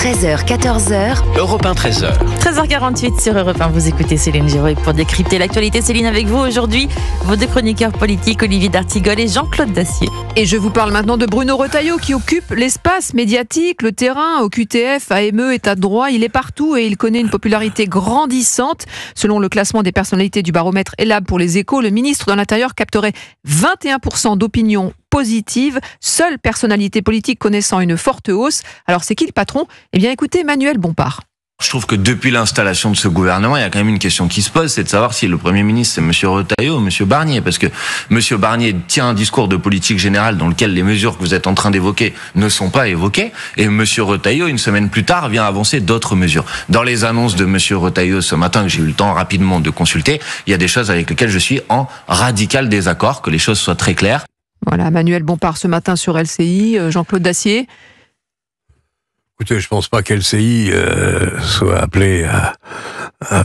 13h, 14h. Europe 1, 13h. 13h48 sur Europe 1, vous écoutez Céline Giroux. Pour décrypter l'actualité, Céline, avec vous aujourd'hui, vos deux chroniqueurs politiques, Olivier d'Artigol et Jean-Claude Dacier. Et je vous parle maintenant de Bruno Retailleau qui occupe l'espace médiatique, le terrain, au QTF, AME, État de droit. Il est partout et il connaît une popularité grandissante. Selon le classement des personnalités du baromètre Elab pour les Échos, le ministre de l'Intérieur capterait 21% d'opinion positive, seule personnalité politique connaissant une forte hausse. Alors c'est qui le patron ? Eh bien écoutez Emmanuel Bompard. Je trouve que depuis l'installation de ce gouvernement, il y a quand même une question qui se pose, c'est de savoir si le Premier ministre c'est M. Retailleau ou M. Barnier, parce que M. Barnier tient un discours de politique générale dans lequel les mesures que vous êtes en train d'évoquer ne sont pas évoquées, et M. Retailleau, une semaine plus tard, vient avancer d'autres mesures. Dans les annonces de M. Retailleau ce matin, que j'ai eu le temps rapidement de consulter, il y a des choses avec lesquelles je suis en radical désaccord, que les choses soient très claires. Voilà, Emmanuel Bompard ce matin sur LCI, Jean-Claude Dacier. Écoutez, je pense pas qu'LCI soit appelé à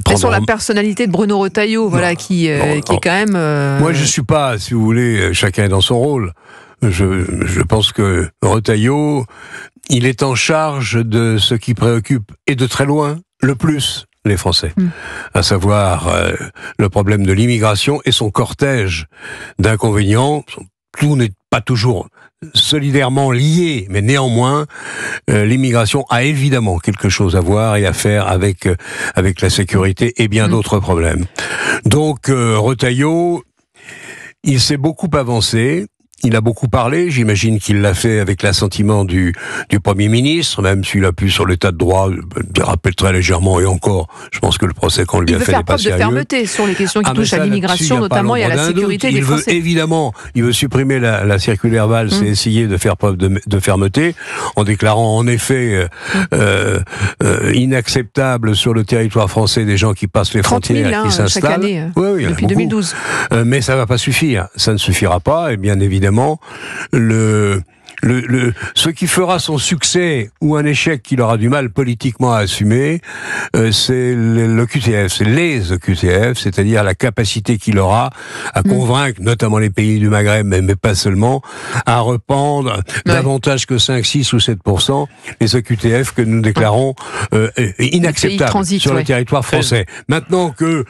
prendre... Et sur la personnalité de Bruno Retailleau, voilà, qui est quand même... Moi, je suis pas, si vous voulez, chacun est dans son rôle. Je pense que Retailleau, il est en charge de ce qui préoccupe, et de très loin, le plus les Français, à savoir le problème de l'immigration et son cortège d'inconvénients. Tout n'est pas toujours solidairement lié, mais néanmoins, l'immigration a évidemment quelque chose à voir et à faire avec la sécurité et bien d'autres problèmes. Donc, Retailleau, il s'est beaucoup avancé. Il a beaucoup parlé, j'imagine qu'il l'a fait avec l'assentiment du Premier ministre, même s'il a pu sur l'état de droit déraper très légèrement, et encore, je pense que le procès qu'on lui a fait n'est pas sérieux. Il veut faire preuve de fermeté sur les questions qui touchent à l'immigration, notamment, et à la sécurité des Français. Évidemment, il veut supprimer la circulaire Valls et essayer de faire preuve de fermeté, en déclarant en effet inacceptable sur le territoire français des gens qui passent les frontières et qui s'installent. Chaque année, depuis 2012. Mais ça ne va pas suffire, ça ne suffira pas, et bien évidemment, ce qui fera son succès ou un échec qu'il aura du mal politiquement à assumer, c'est le QTF, c'est les EQTF, c'est-à-dire la capacité qu'il aura à convaincre, notamment les pays du Maghreb, mais pas seulement, à rependre davantage que 5, 6 ou 7% les EQTF que nous déclarons inacceptables sur le territoire français. Maintenant que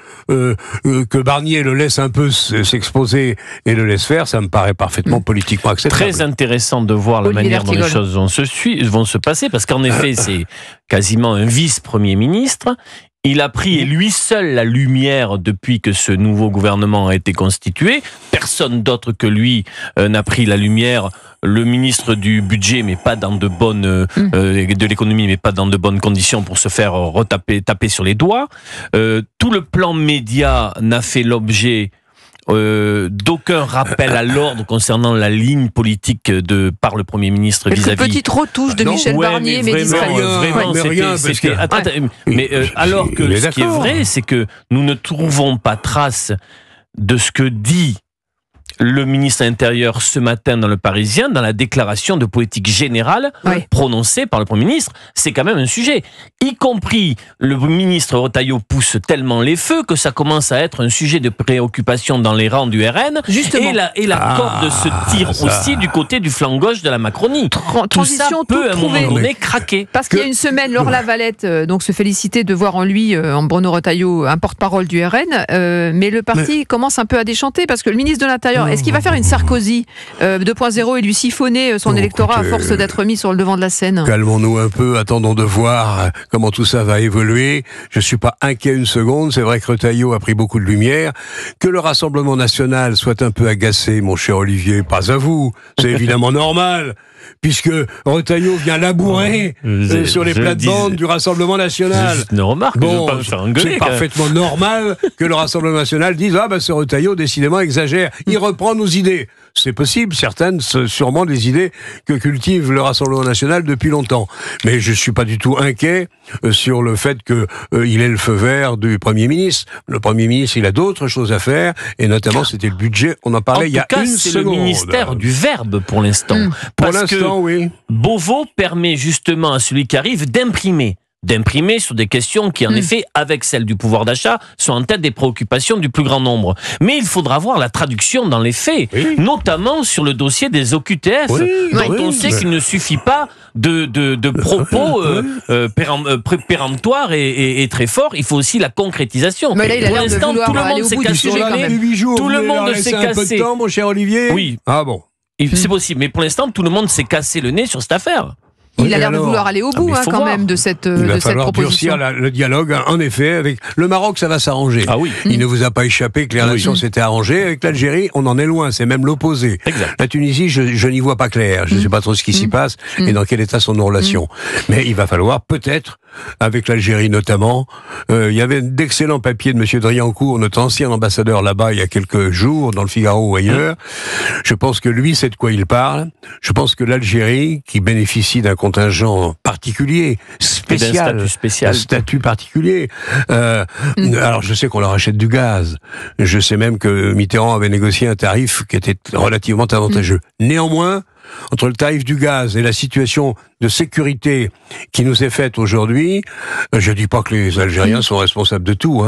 Barnier le laisse un peu s'exposer et le laisse faire, ça me paraît parfaitement politiquement acceptable. Très intéressant de voir la manière dont les choses vont se passer, parce qu'en effet, c'est quasiment un vice-premier ministre. Il a pris, lui seul, la lumière depuis que ce nouveau gouvernement a été constitué. Personne d'autre que lui n'a pris la lumière. Le ministre du budget, mais pas dans de bonnes... de l'économie, mais pas dans de bonnes conditions pour se faire taper sur les doigts. Tout le plan média n'a fait l'objet d'aucun rappel à l'ordre concernant la ligne politique par le Premier ministre vis-à-vis... Quelques petites retouches de Michel Barnier, mais alors que ce qui est vrai, c'est que nous ne trouvons pas trace de ce que dit le ministre de l'Intérieur ce matin dans Le Parisien, dans la déclaration de politique générale prononcée par le Premier ministre. C'est quand même un sujet. Y compris, le ministre Retailleau pousse tellement les feux que ça commence à être un sujet de préoccupation dans les rangs du RN. Justement. Et la corde se tire aussi du côté du flanc gauche de la Macronie. Transition tout ça peut, à un moment donné, craquer. Parce qu'il y a une semaine, Laure Lavalette donc se félicitait de voir en lui, en Bruno Retailleau, un porte-parole du RN. Mais le parti commence un peu à déchanter, parce que le ministre de l'Intérieur, est-ce qu'il va faire une Sarkozy 2.0 et lui siphonner son électorat à force d'être mis sur le devant de la scène ? Calmons-nous un peu, attendons de voir comment tout ça va évoluer. Je ne suis pas inquiet une seconde, c'est vrai que Retailleau a pris beaucoup de lumière. Que le Rassemblement national soit un peu agacé, mon cher Olivier, pas à vous, c'est évidemment normal, puisque Retailleau vient labourer sur les plates-bandes du Rassemblement national. C'est juste une remarque, je veux pas me faire engueuler. C'est parfaitement normal que le Rassemblement national dise « Ah ben ce Retailleau décidément exagère, il reprend nos idées ». C'est possible, certaines, sûrement des idées que cultive le Rassemblement national depuis longtemps. Mais je ne suis pas du tout inquiet sur le fait qu'il ait le feu vert du Premier ministre. Le Premier ministre, il a d'autres choses à faire, et notamment c'était le budget, on en parlait il y a une seconde. C'est le ministère du Verbe pour l'instant. Pour l'instant, oui. Beauvau permet justement à celui qui arrive d'imprimer d'imprimer sur des questions qui, en effet, avec celle du pouvoir d'achat, sont en tête des préoccupations du plus grand nombre. Mais il faudra voir la traduction dans les faits, notamment sur le dossier des OQTF, dont on sait qu'il ne suffit pas de propos péremptoires et très forts. Il faut aussi la concrétisation. Mais là, il a pour l'air de l'instant, tout le monde s'est cassé Tout le monde s'est cassé. Un peu de temps, mon cher Olivier. Oui. Ah bon. C'est possible, mais pour l'instant, tout le monde s'est cassé le nez sur cette affaire. Il a l'air de vouloir aller au bout quand même de cette proposition. Il va falloir durcir le dialogue, en effet, avec le Maroc, ça va s'arranger. Ah oui. Il ne vous a pas échappé que les relations s'étaient arrangées. Avec l'Algérie, on en est loin, c'est même l'opposé. La Tunisie, je n'y vois pas clair. Je ne sais pas trop ce qui s'y passe et dans quel état sont nos relations. Mais il va falloir peut-être, avec l'Algérie notamment, il y avait d'excellents papiers de M. Driancourt, notre ancien ambassadeur là-bas, il y a quelques jours, dans le Figaro ou ailleurs. Je pense que lui sait de quoi il parle. Je pense que l'Algérie, qui bénéficie d'un contingent particulier, spécial, un statut particulier. Alors je sais qu'on leur achète du gaz. Je sais même que Mitterrand avait négocié un tarif qui était relativement avantageux. Néanmoins, entre le tarif du gaz et la situation de sécurité qui nous est faite aujourd'hui, je dis pas que les Algériens sont responsables de tout,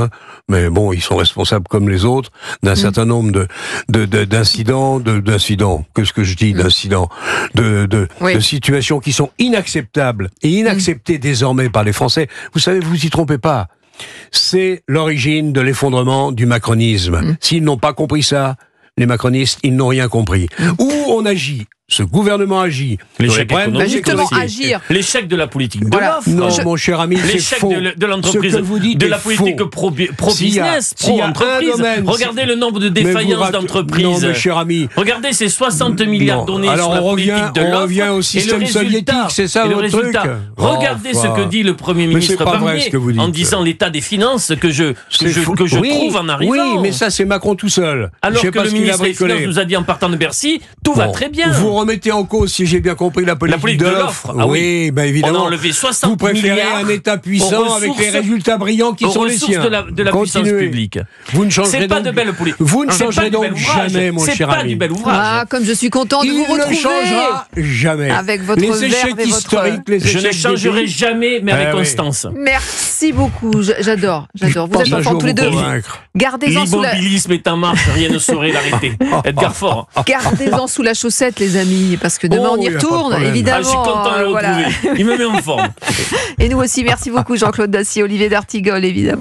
mais bon, ils sont responsables comme les autres d'un certain nombre d'incidents, qu'est-ce que je dis, d'incidents, de situations qui sont inacceptables et inacceptées désormais par les Français. Vous savez, vous y trompez pas. C'est l'origine de l'effondrement du macronisme. S'ils n'ont pas compris ça, les macronistes, ils n'ont rien compris. Où on agit, ce gouvernement agit. L'échec économique, justement, agir. L'échec de la politique de l'offre. Non, mon cher ami, c'est faux. L'échec de l'entreprise, de la politique pro-business, pro-entreprise. Regardez le nombre de défaillances d'entreprises. Non, mon cher ami. Regardez ces 60 milliards donnés sur la politique de l'offre. On revient au système soviétique, c'est ça votre truc. Regardez ce que dit le Premier ministre Barnier en disant l'état des finances que je trouve en arrivant. Oui, mais ça c'est Macron tout seul. Alors que le ministre des Finances nous a dit en partant de Bercy, tout va très bien. Vous remettez en cause, si j'ai bien compris, la politique de l'offre. Ah oui, ben évidemment. On a enlevé 60 vous préférez milliards un État puissant avec les résultats brillants qui sont les siens. De la puissance publique. Vous ne changerez donc pas de belle politique. Vous ne changerez donc jamais, mon cher ami. C'est pas du bel ouvrage. Ah, comme je suis content de vous retrouver. Il ne changera jamais. Avec votre les échecs historiques, les échecs. Je ne changerai jamais, mais avec constance. Merci beaucoup. J'adore. Vous êtes enfants tous les deux. Gardez-en sous la... L'immobilisme est en marche, rien ne saurait l'arrêter. Edgar Faure. Gardez-en sous la chaussette, les amis, parce que demain on y retourne, évidemment. Je suis content de le retrouver. Il me met en forme. Et nous aussi, merci beaucoup Jean-Claude Dacier, Olivier d'Artigol, évidemment.